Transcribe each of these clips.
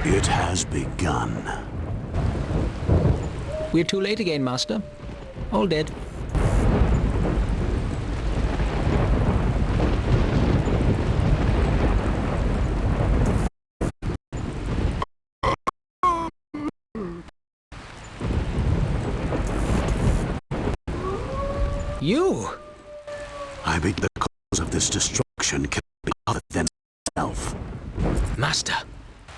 It has begun. We're too late again, Master. All dead. You! I think the cause of this destruction cannot be other than self. Master!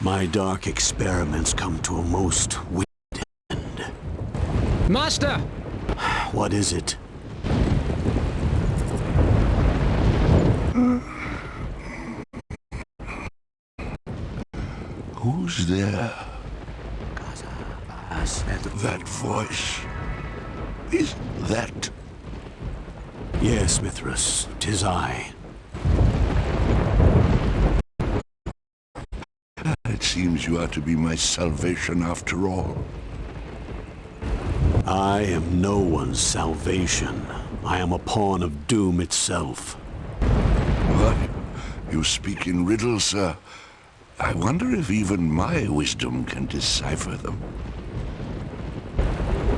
My dark experiments come to a most wicked end. Master! What is it? Who's there? That voice. Is that... Yes, Mithras, 'tis I. It seems you are to be my salvation after all. I am no one's salvation. I am a pawn of doom itself. What? You speak in riddles, sir. I wonder if even my wisdom can decipher them.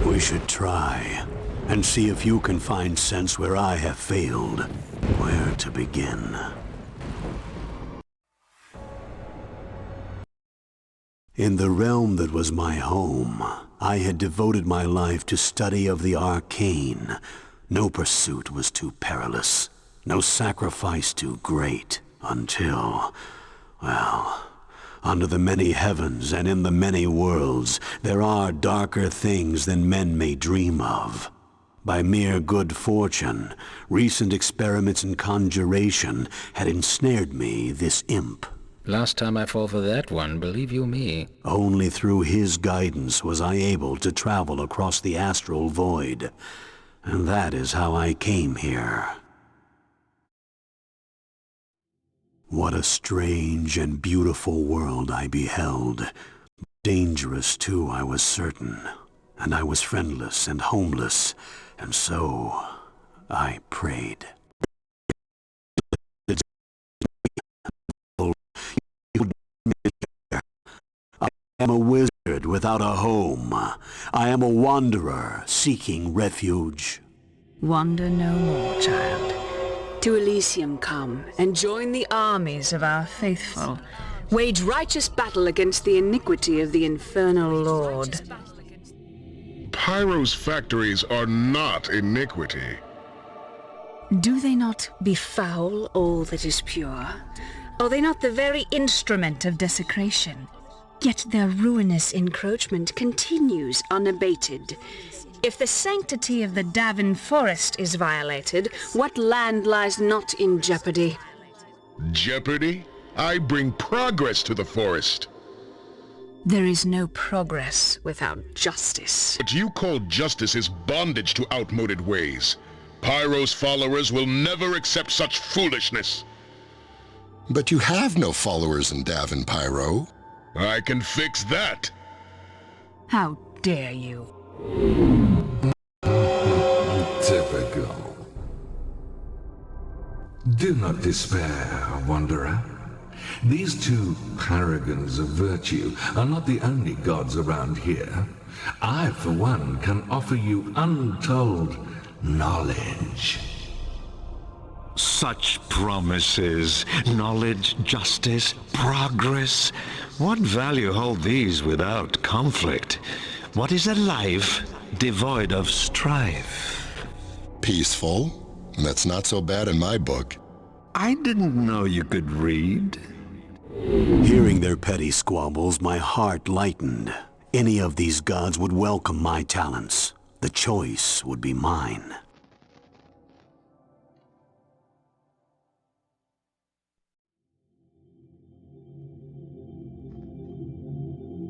We should try, and see if you can find sense where I have failed. Where to begin? In the realm that was my home, I had devoted my life to study of the arcane. No pursuit was too perilous, no sacrifice too great, until, well, under the many heavens and in the many worlds, there are darker things than men may dream of. By mere good fortune, recent experiments in conjuration had ensnared me, this imp. Last time I fall for that one, believe you me. Only through his guidance was I able to travel across the astral void. And that is how I came here. What a strange and beautiful world I beheld. Dangerous, too, I was certain. And I was friendless and homeless, and so I prayed. I am a wizard without a home. I am a wanderer seeking refuge. Wander no more, child. To Elysium come, and join the armies of our faithful. Wage righteous battle against the iniquity of the infernal lord. Pyro's factories are not iniquity. Do they not befoul all that is pure? Are they not the very instrument of desecration? Yet their ruinous encroachment continues unabated. If the sanctity of the Davin Forest is violated, what land lies not in jeopardy? Jeopardy? I bring progress to the forest. There is no progress without justice. What you call justice is bondage to outmoded ways. Pyro's followers will never accept such foolishness. But you have no followers in Davin, Pyro. I can fix that. How dare you? Typical. Do not despair, Wanderer. These two paragons of virtue are not the only gods around here. I, for one, can offer you untold knowledge. Such promises, knowledge, justice, progress. What value hold these without conflict? What is a life devoid of strife? Peaceful? That's not so bad in my book. I didn't know you could read. Hearing their petty squabbles, my heart lightened. Any of these gods would welcome my talents. the choice would be mine.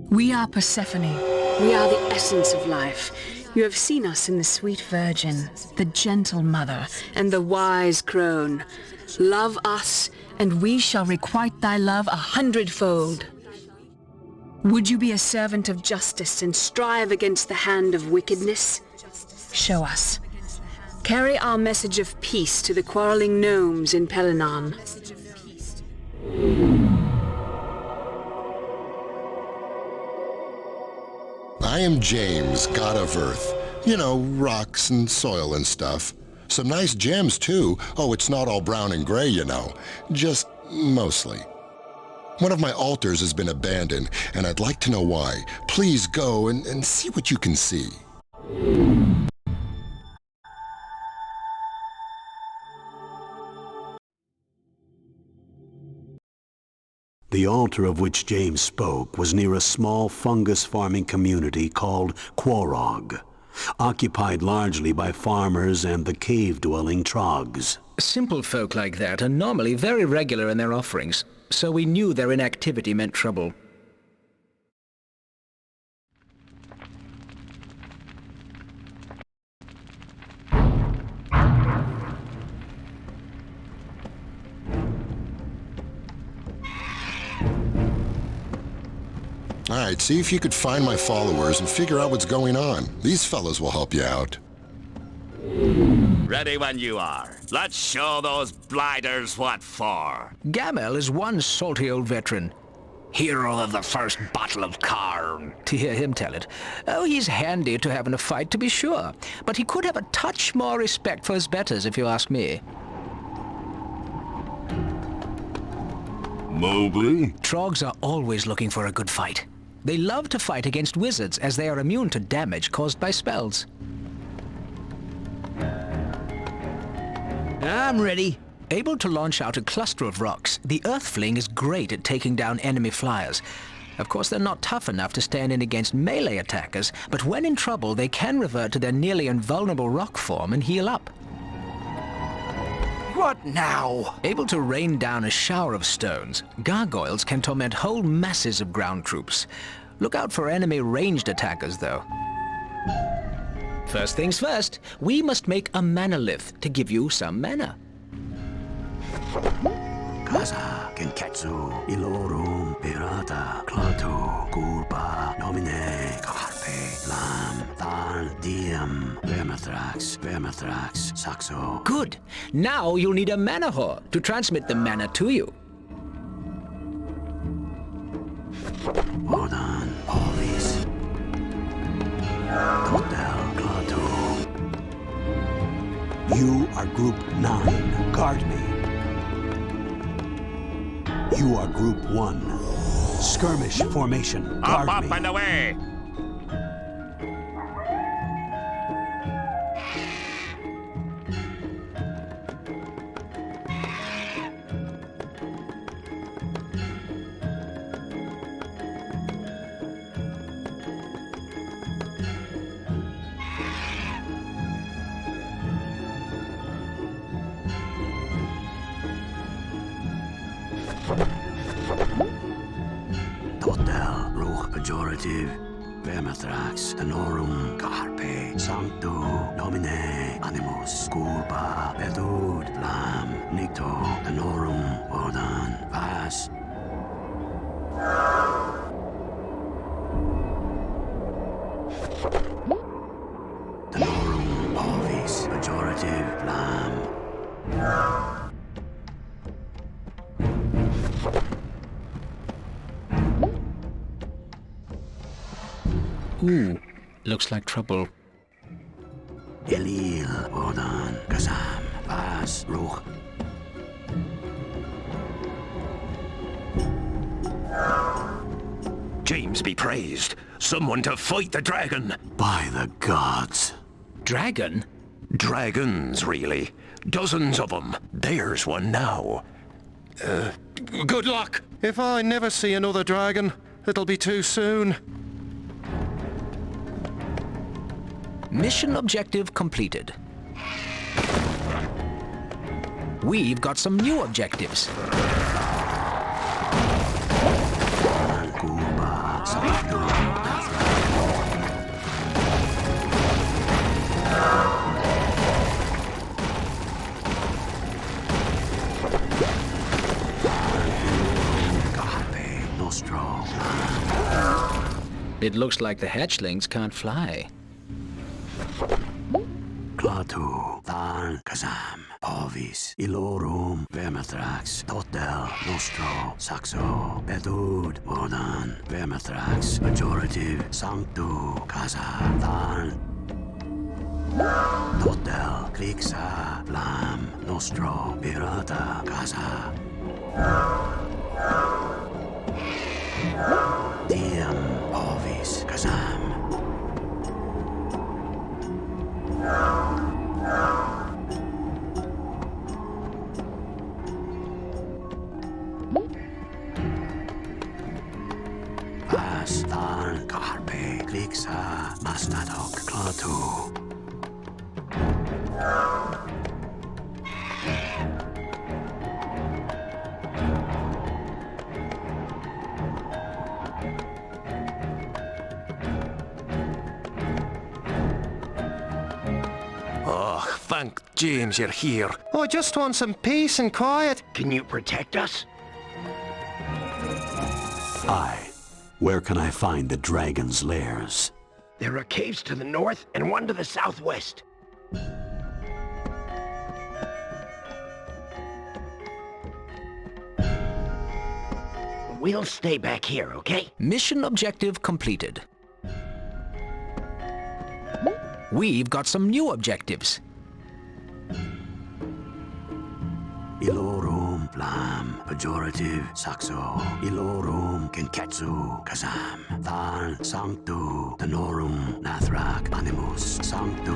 We are Persephone. We are the essence of life. You have seen us in the sweet Virgin, the gentle mother, and the wise crone. Love us, and we shall requite thy love 100-fold. Would you be a servant of justice and strive against the hand of wickedness? Show us. Carry our message of peace to the quarreling gnomes in Pelinon. I am James, god of Earth. You know, rocks and soil and stuff. Some nice gems, too. Oh, it's not all brown and gray, you know. Just mostly. One of my altars has been abandoned, and I'd like to know why. Please go and see what you can see. The altar of which James spoke was near a small fungus farming community called Quorog, occupied largely by farmers and the cave-dwelling Trogs. Simple folk like that are normally very regular in their offerings, so we knew their inactivity meant trouble. All right, see if you could find my followers and figure out what's going on. These fellows will help you out. Ready when you are. Let's show those blighters what for. Gamel is one salty old veteran. Hero of the first Battle of Karn, to hear him tell it. Oh, he's handy to have in a fight, to be sure. But he could have a touch more respect for his betters, if you ask me. Mowgli? Trogs are always looking for a good fight. They love to fight against wizards, as they are immune to damage caused by spells. I'm ready. Able to launch out a cluster of rocks, the Earthfling is great at taking down enemy flyers. Of course, they're not tough enough to stand in against melee attackers, but when in trouble, they can revert to their nearly invulnerable rock form and heal up. What now? Able to rain down a shower of stones, gargoyles can torment whole masses of ground troops. Look out for enemy ranged attackers, though. First things first, we must make a mana lith to give you some mana. Kaza, Genketsu, Ilorum, Pirata, Klaatu, Kulpa, Nomine, Karpe, Lam, Than, Diem, Vermithrax, Saxo. Good! Now you'll need a mana whore to transmit the mana to you. Mordan, Alvis, Totel, Klaatu. You are Group 9. Guard me. You are Group 1. Skirmish formation. Guard me. Up and away! Totel, Ruch, Pejorative, Vermithrax, Tenorum, Carpe, Sancto, Domine, Animus, Culpa, Pedud, Lam, Nicto, Tenorum, Ordan, Vas. Tenorum, Alvis, Pejorative, Lam. Ooh, looks like trouble. Elil, Ordan, Kazam, Vas, Ruch. James be praised. Someone to fight the dragon. By the gods. Dragon? Dragons, really. Dozens of them. There's one now. Good luck. If I never see another dragon, it'll be too soon. Mission objective completed. We've got some new objectives. It looks like the hatchlings can't fly. Klaatu, Than, Kazam, Ovis, Ilorum, Vermithrax, Totel, Nostro, Saxo, Bedud, Wodan, Vermithrax, Pejorative, Sanctu, Kaza, Than, Totel, Klixa, Flam, Nostro, Pirata, Kaza. Diem, Ovis, Kazam. Pas, Than, Karpe, Klixa, Mastadok, Klaatu. Thank James you're here. I just want some peace and quiet. Can you protect us? Aye. Where can I find the dragon's lairs? There are caves to the north and one to the southwest. We'll stay back here, okay? Mission objective completed. We've got some new objectives. Ilorum, Flam, Pejorative, Saxo, Ilorum, Kenketsu, Kazam, Than, Sanctu, Tenorum, Nathrak, Animus, Sanctu,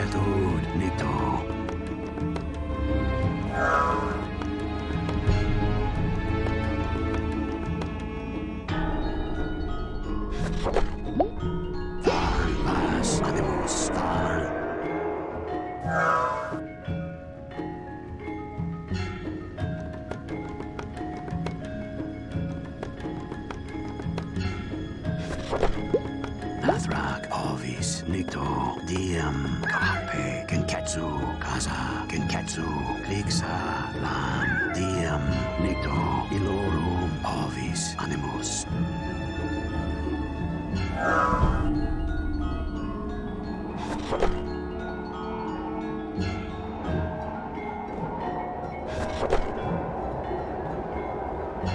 Etud, Nito. Than, Vas, Animus, Than. Nathrak, Ovis, Nikto, Diem, Karpe, Kenketsu, Kaza, Kenketsu, Klixa, Lam, Diem, Nikto, Ilorum, Ovis, Animus.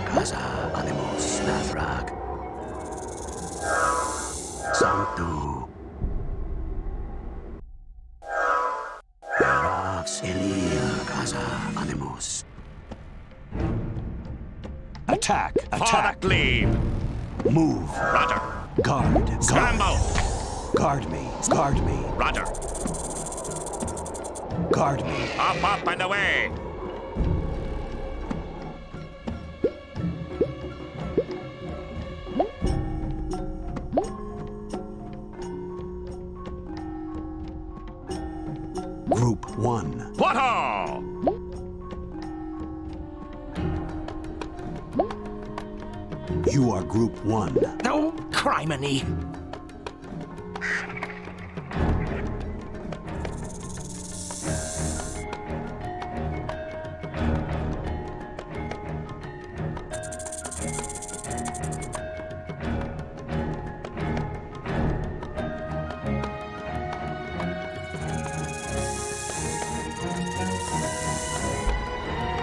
Kaza, Animus, Nathrak. Sanctu. Verax, Elia, Kaza, Animus. Attack! Attack! For the glebe! Move! Roger! Guard! Scramble! Guard me! Guard me! Roger! Guard me! Up and away! Group 1. What all? You are Group 1. Oh, criminy!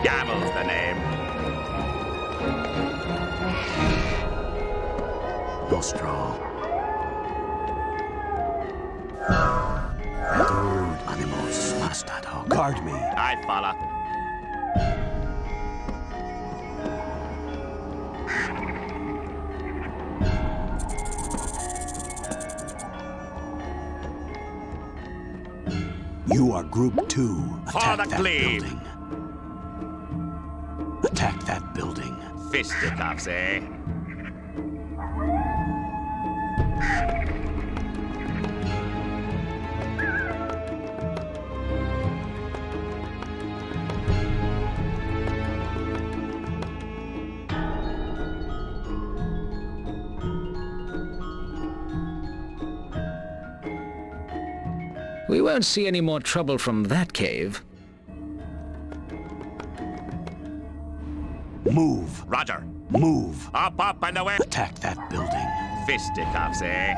Gamel's the name. Nostro. Etud, Animus, Mastado. Guard me. I follow. You are Group 2. For Attack the that glebe. building. Attack that building. Fisticuffs, eh? We won't see any more trouble from that cave. Move. Roger. Move. Up, and away. Attack that building. Fisticuffs, eh?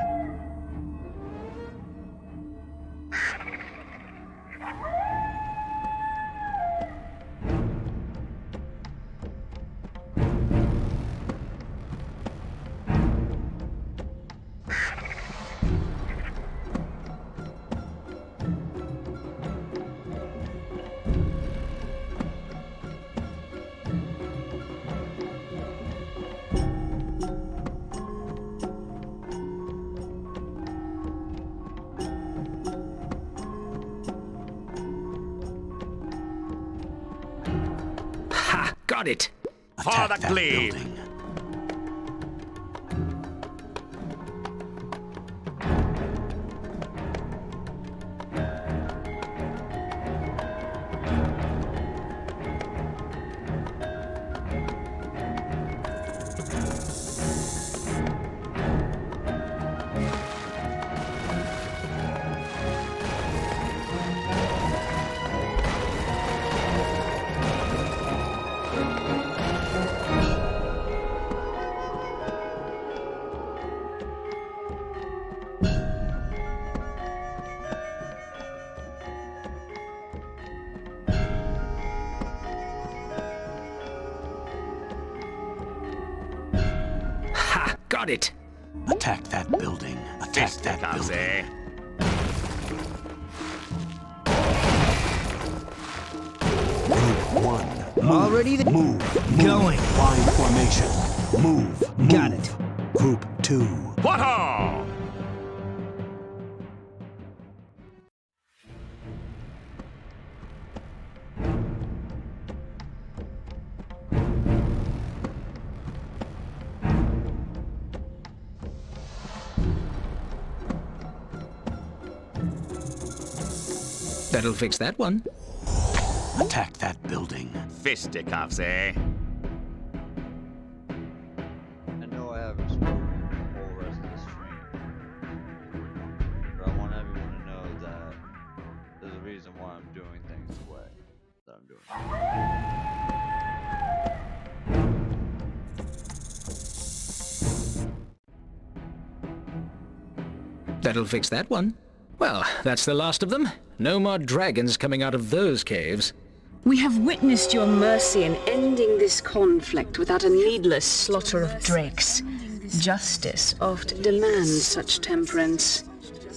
Got it! For the glebe! Got it! Attack that building. Attack that building. Eh? Group 1. Move. Already the... Move. Going. Line formation. Move. Got Move. it. Group 2. What ho! That'll fix that one. Attack that building. Fisticuffs, eh? I know I haven't spoken the whole rest of the stream, but I want everyone to know that there's a reason why I'm doing things the way that I'm doing. That'll fix that one. Well, that's the last of them. No more dragons coming out of those caves. We have witnessed your mercy in ending this conflict without a needless slaughter of drakes. Justice oft demands such temperance.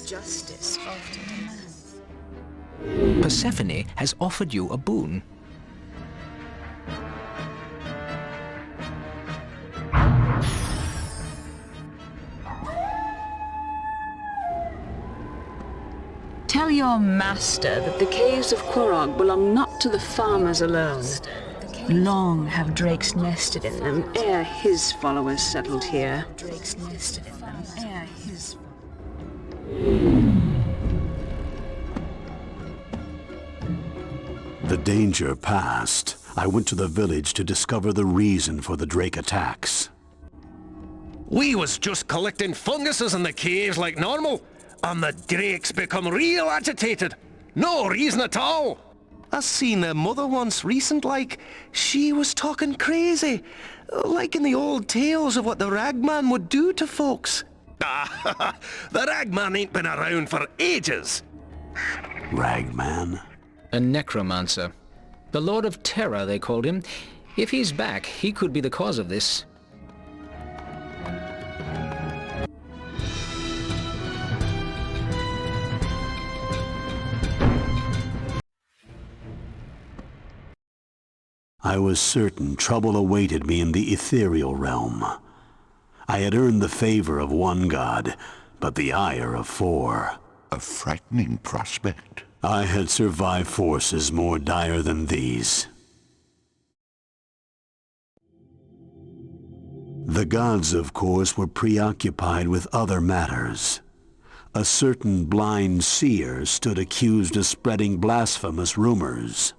Justice oft demands. Persephone has offered you a boon. Tell your master that the caves of Quorog belong not to the farmers alone. Long have drakes nested in them ere his followers settled here. The danger passed. I went to the village to discover the reason for the drake attacks. We was just collecting funguses in the caves like normal, and the drakes become real agitated. No reason at all. I seen their mother once recent, like, she was talking crazy. Like in the old tales of what the ragman would do to folks. The ragman ain't been around for ages. Ragman? A necromancer. The Lord of Terror, they called him. If he's back, he could be the cause of this. I was certain trouble awaited me in the ethereal realm. I had earned the favor of one god, but the ire of 4. A frightening prospect. I had survived forces more dire than these. The gods, of course, were preoccupied with other matters. A certain blind seer stood accused of spreading blasphemous rumors.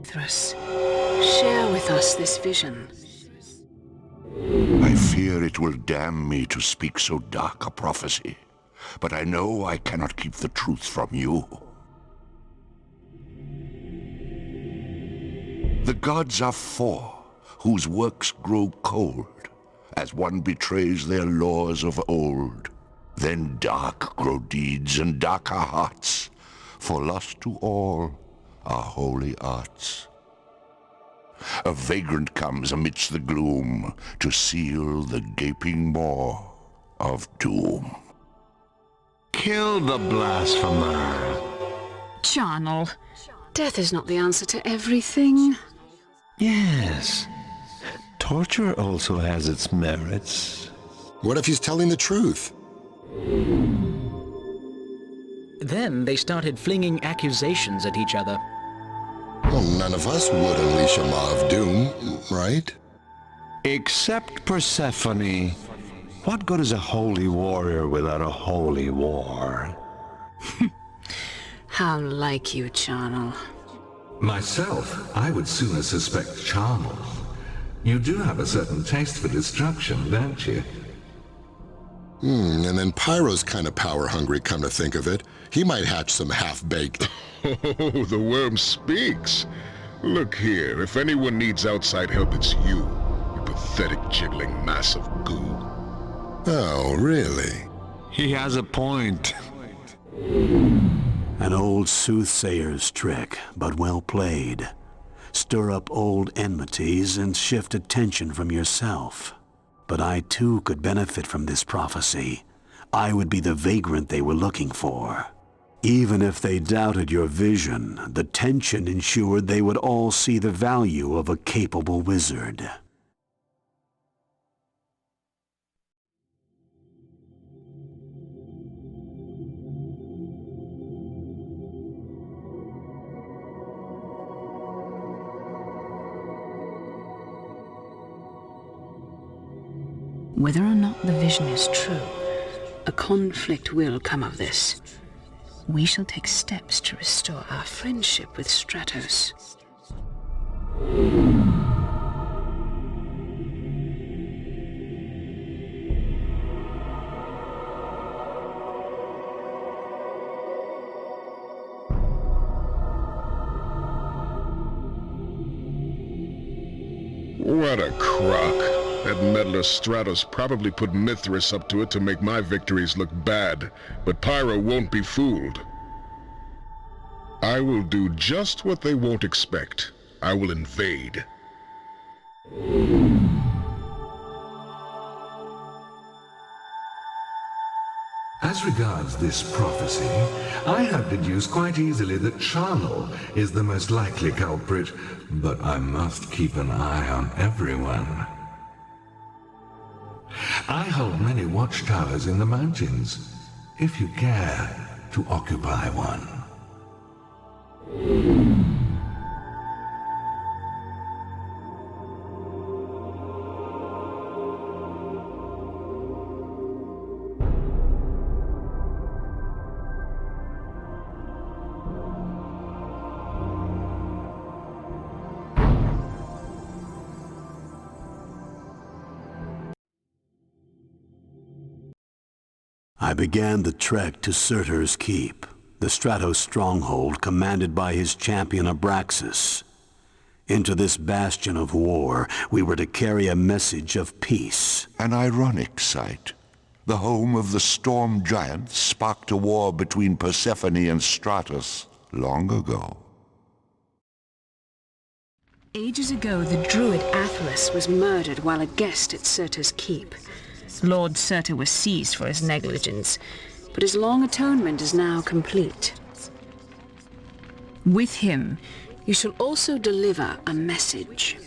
Share with us this vision. I fear it will damn me to speak so dark a prophecy. but I know I cannot keep the truth from you. The gods are four, whose works grow cold, as one betrays their laws of old. Then dark grow deeds and darker hearts, for lost to all are holy arts. A vagrant comes amidst the gloom to seal the gaping maw of doom. Kill the blasphemer. Charnel, death is not the answer to everything. Yes. Torture also has its merits. What if he's telling the truth? Then they started flinging accusations at each other. Well, none of us would unleash a maw of doom, right? Except Persephone. What good is a holy warrior without a holy war? How like you, Charnel. Myself, I would sooner suspect Charnel. You do have a certain taste for destruction, don't you? And then Pyro's kind of power-hungry, come to think of it. He might hatch some half-baked. Oh, the worm speaks. Look here, if anyone needs outside help, it's you. You pathetic, jiggling mass of goo. Oh, really? He has a point. An old soothsayer's trick, but well played. Stir up old enmities and shift attention from yourself. But I too could benefit from this prophecy. I would be the vagrant they were looking for. Even if they doubted your vision, the tension ensured they would all see the value of a capable wizard. Whether or not the vision is true, a conflict will come of this. We shall take steps to restore our friendship with Stratos. What a crock. That meddler Stratos probably put Mithras up to it to make my victories look bad, but Pyro won't be fooled. I will do just what they won't expect. I will invade. As regards this prophecy, I have deduced quite easily that Charnel is the most likely culprit, but I must keep an eye on everyone. I hold many watchtowers in the mountains, if you care to occupy one. I began the trek to Surtur's Keep, the Stratos stronghold commanded by his champion Abraxas. Into this bastion of war, we were to carry a message of peace. An ironic sight. The home of the storm giant sparked a war between Persephone and Stratos long ago. Ages ago, the druid Athalas was murdered while a guest at Surtur's Keep. Lord Surtur was seized for his negligence, but his long atonement is now complete. With him, you shall also deliver a message.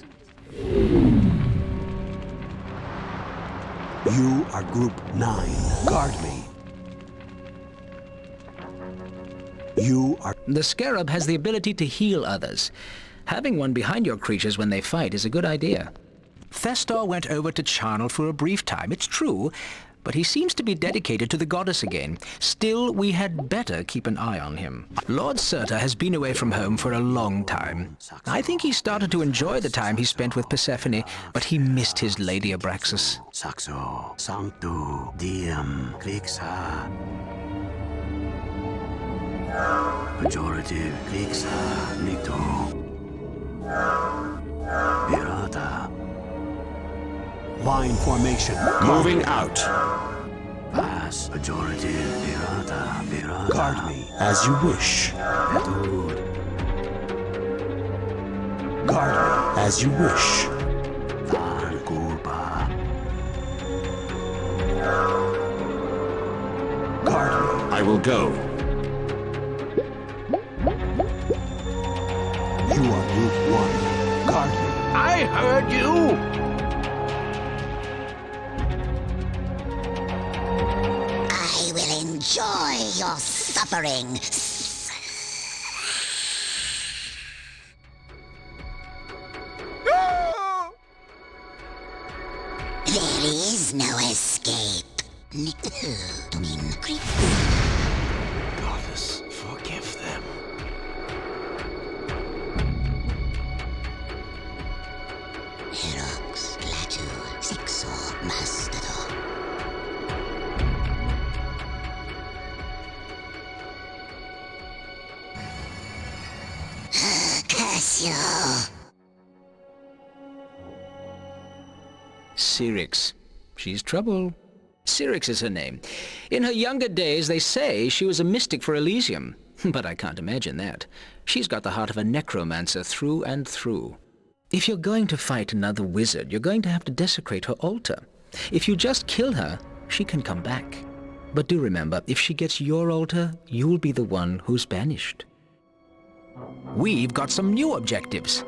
You are Group 9. Guard me. You are... The Scarab has the ability to heal others. Having one behind your creatures when they fight is a good idea. Thestor went over to Charnel for a brief time, it's true, but he seems to be dedicated to the goddess again. Still, we had better keep an eye on him. Lord Surtur has been away from home for a long time. I think he started to enjoy the time he spent with Persephone, but he missed his lady Abraxas. Saxo, Sanctu, Diem, Clixa. Pejorative, Lixa, Nito. Pirata. Line formation. Moving out. Pass. Pejorative, Pirata, Pirata. Guard me as you wish. Etude. Guard me as you wish. Van culpa. Guard me. I will go. You are Group 1. Guard me. I heard you! I will enjoy your suffering. There is no escape. Goddess, forgive them. Herox, Latu, Sixor, Mastodon. Curse you! Syrinx. She's trouble. Syrinx is her name. In her younger days, they say she was a mystic for Elysium. But I can't imagine that. She's got the heart of a necromancer through and through. If you're going to fight another wizard, you're going to have to desecrate her altar. If you just kill her, she can come back. But do remember, if she gets your altar, you'll be the one who's banished. We've got some new objectives.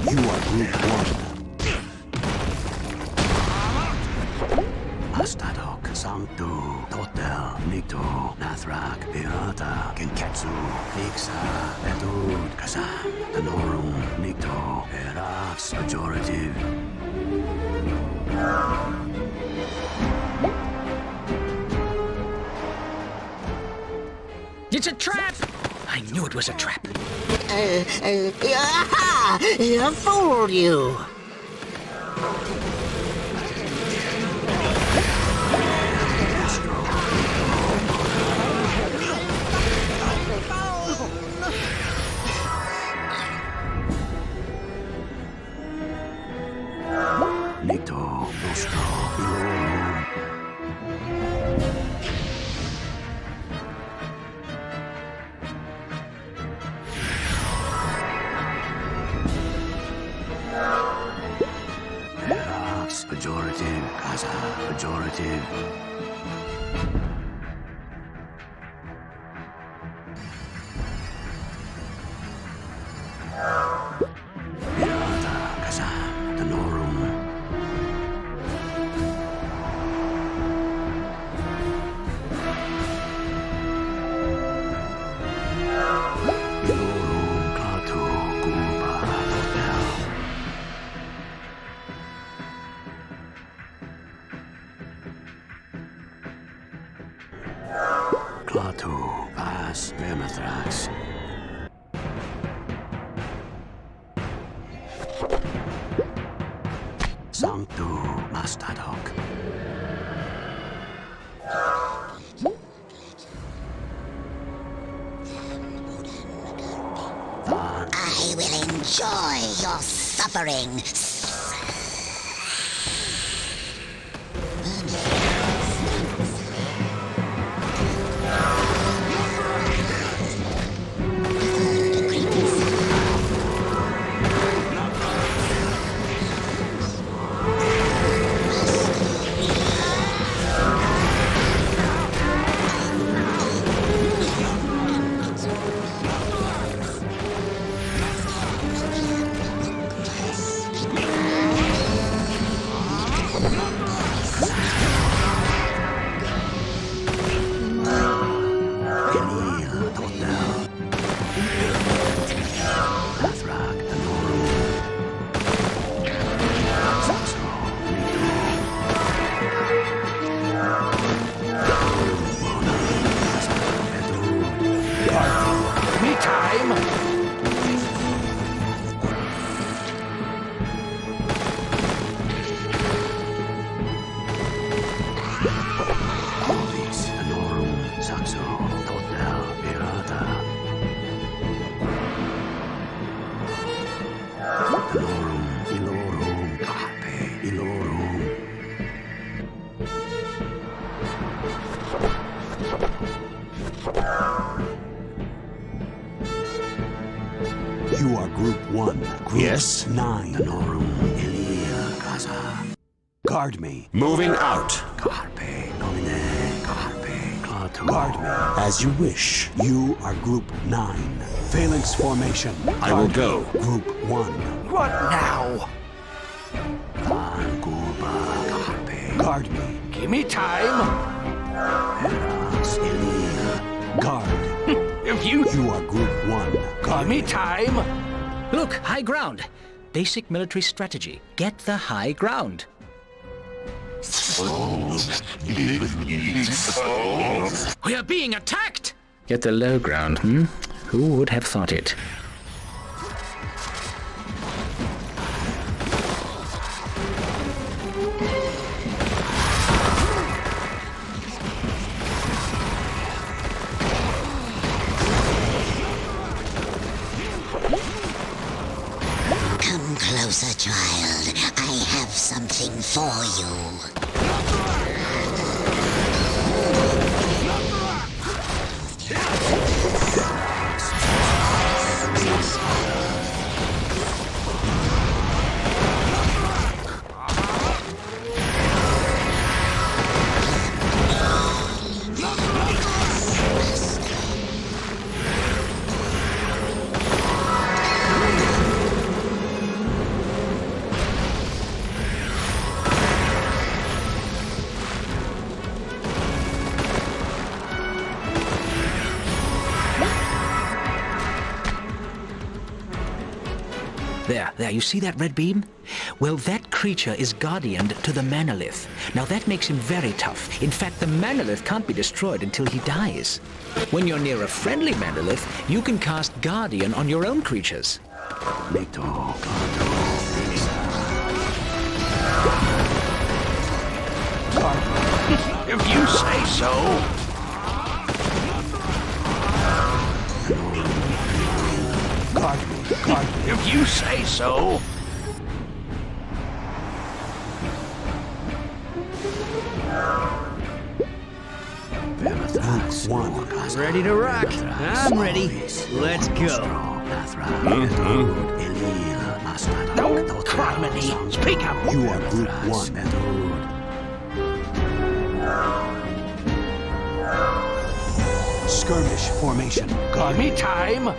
You are Group 1. Astadok, Sanctu, Totel, Nito, Nathrak, Pirata, Genketsu, Lixa, Etude, Kazam, Tanorum, Nito, Erax, Pejorative. It's a trap! I knew it was a trap. I fooled you. Nito, Nostro, Ilorum. Erax, Pejorative, Kaza, Pejorative. Pirata, Kazam, Tanorum. Ilorum, Klaatu, Kulpa, Totel. Klaatu, Vas, Vermithrax. Sanctu, Mastadok. I will enjoy your suffering. Ilorum, carpe, ilorum. You are Group 1. Group Yes? 9. Norum, Elia, Gaza. Guard me. Moving out. Carpe, nomine, carpe, clatum. Guard me. As you wish. You are Group 9. Phalanx formation. I will Guard go. me. Group 1. What now? Guard me. Give me time. Eras, Elia. Guard. If you... You are Group 1. Guard Give me time. Look, high ground. Basic military strategy. Get the high ground. We are being attacked! Get the low ground, hmm? Who would have thought it? Come closer, child. I have something for you. There, you see that red beam? Well, that creature is guardianed to the Manolith. Now that makes him very tough. In fact, the Manolith can't be destroyed until he dies. When you're near a friendly Manolith, you can cast Guardian on your own creatures. If you say so. Guard me. Guard me. If you say so. Group 1. Ready to rock. I'm ready. Let's go. Don't try me. Speak up. You are Group 1. Skirmish formation. Guard Give me time.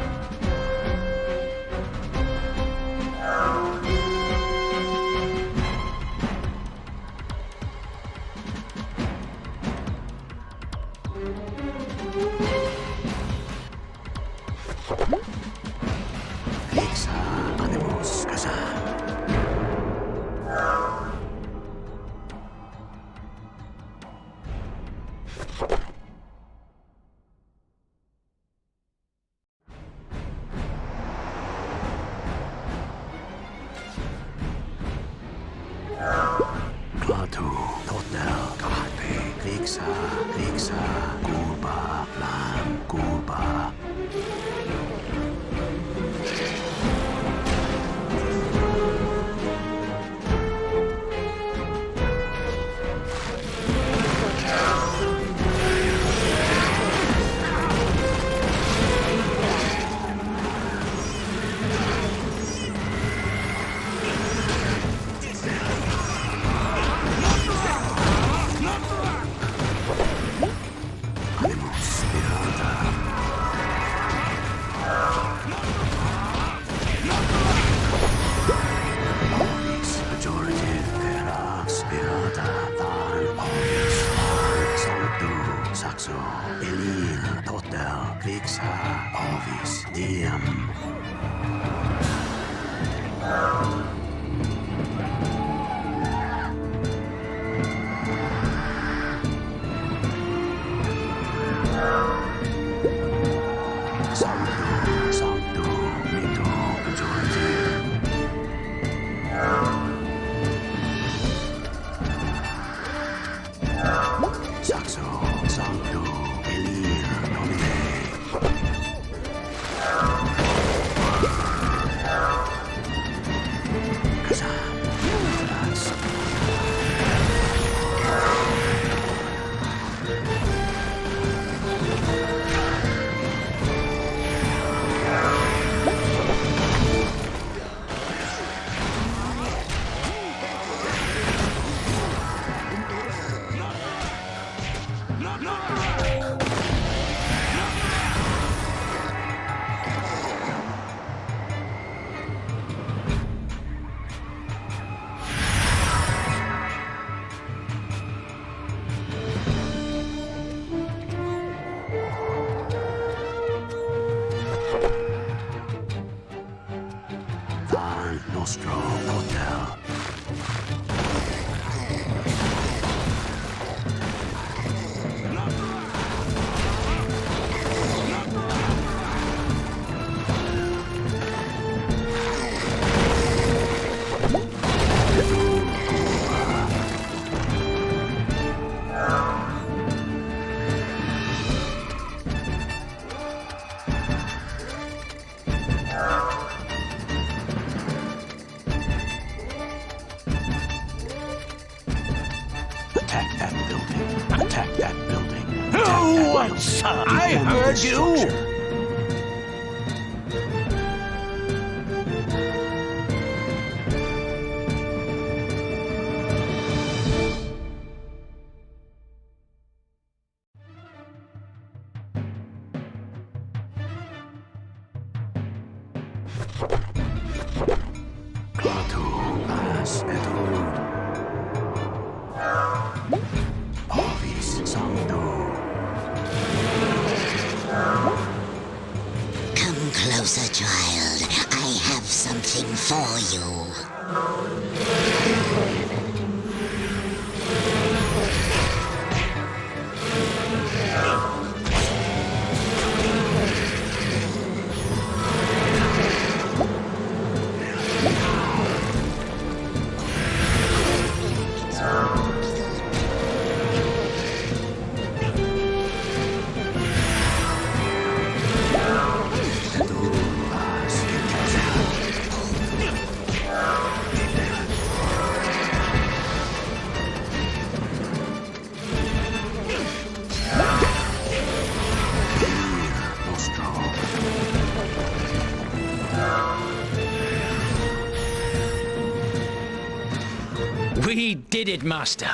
Ir nostro hotel. Attack that building. Attack that building. Attack that building. Sir, I heard you! Come closer, child. I have something for you. We did it, Master.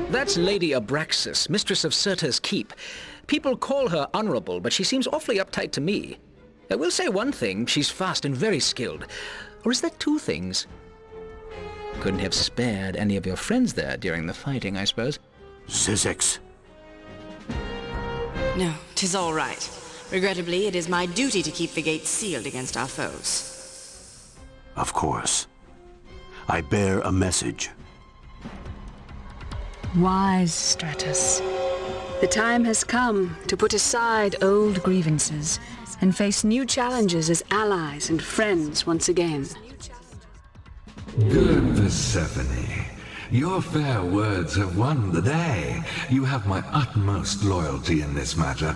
That's Lady Abraxas, mistress of Surtur's Keep. People call her honorable, but she seems awfully uptight to me. I will say one thing, she's fast and very skilled. Or is that two things? Couldn't have spared any of your friends there during the fighting, I suppose. Zizix. No, 'tis all right. Regrettably, it is my duty to keep the gates sealed against our foes. Of course. I bear a message. Wise Stratus. The time has come to put aside old grievances and face new challenges as allies and friends once again. Good Persephone. Your fair words have won the day. You have my utmost loyalty in this matter.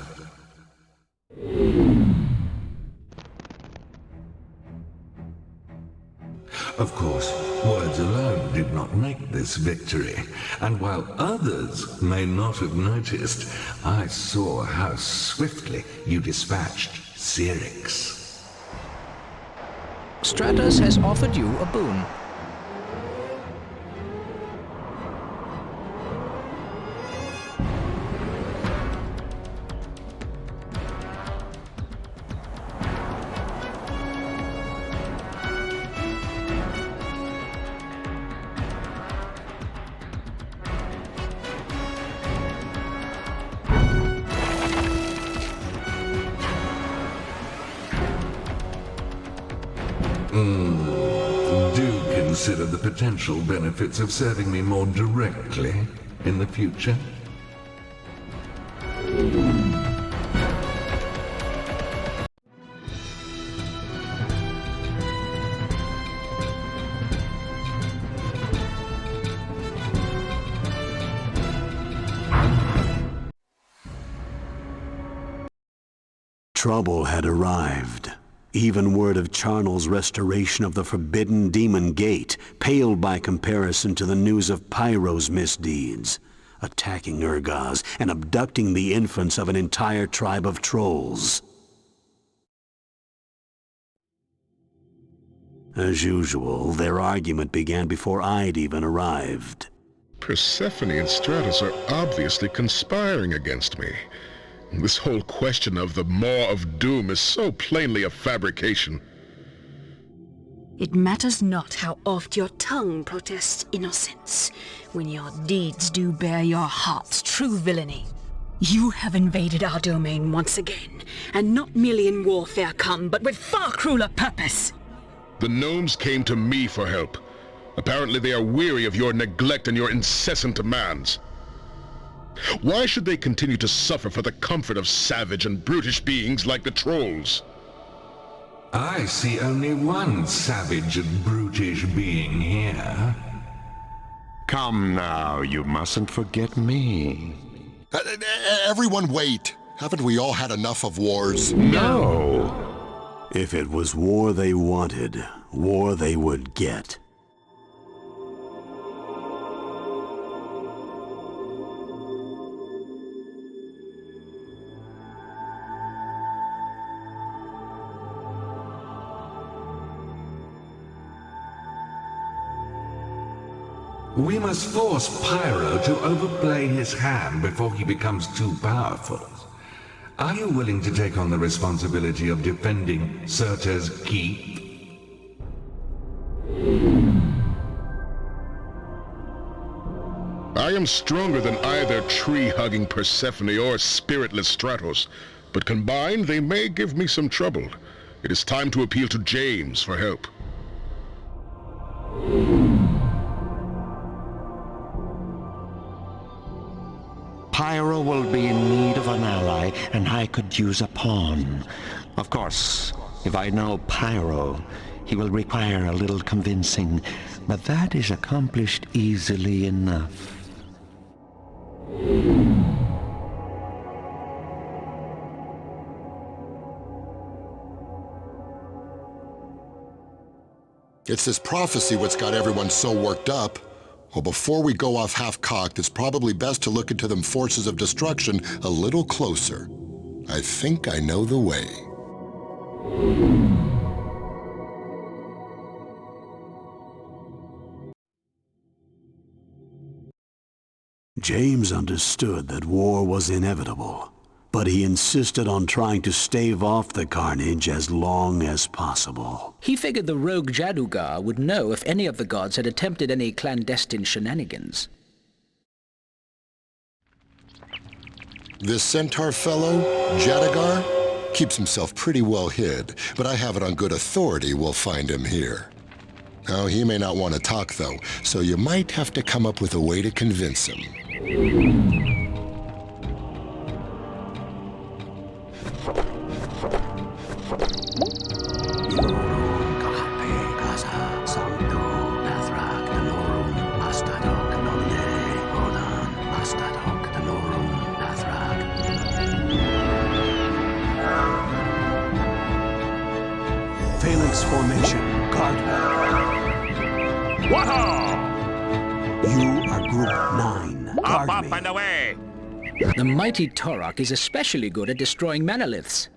Of course, words alone did not make this victory, and while others may not have noticed, I saw how swiftly you dispatched Syrinx. Stratus has offered you a boon. Do consider the potential benefits of serving me more directly in the future. Trouble had arrived. Even word of Charnel's restoration of the Forbidden Demon Gate paled by comparison to the news of Pyro's misdeeds, attacking Urgaz and abducting the infants of an entire tribe of trolls. As usual, their argument began before I'd even arrived. Persephone and Stratus are obviously conspiring against me. This whole question of the Maw of Doom is so plainly a fabrication. It matters not how oft your tongue protests innocence, when your deeds do bear your heart's true villainy. You have invaded our domain once again, and not merely in warfare come, but with far crueler purpose. The gnomes came to me for help. Apparently they are weary of your neglect and your incessant demands. Why should they continue to suffer for the comfort of savage and brutish beings like the trolls? I see only one savage and brutish being here. Come now, you mustn't forget me. Everyone wait. Haven't we all had enough of wars? No. If it was war they wanted, war they would get. We must force Pyro to overplay his hand before he becomes too powerful. Are you willing to take on the responsibility of defending Surta's keep? I am stronger than either tree-hugging Persephone or spiritless Stratos, but combined they may give me some trouble. It is time to appeal to James for help. Pyro will be in need of an ally, and I could use a pawn. Of course, if I know Pyro, he will require a little convincing, but that is accomplished easily enough. It's this prophecy what's got everyone so worked up. Well, before we go off half-cocked, it's probably best to look into them forces of destruction a little closer. I think I know the way. James understood that war was inevitable, but he insisted on trying to stave off the carnage as long as possible. He figured the rogue Jadugar would know if any of the gods had attempted any clandestine shenanigans. This centaur fellow, Jadugar, keeps himself pretty well hid, but I have it on good authority we'll find him here. Now, he may not want to talk, though, so you might have to come up with a way to convince him. Phalanx formation, guard. What You are Group 9. Guard up me. and away! The mighty Torok is especially good at destroying manoliths.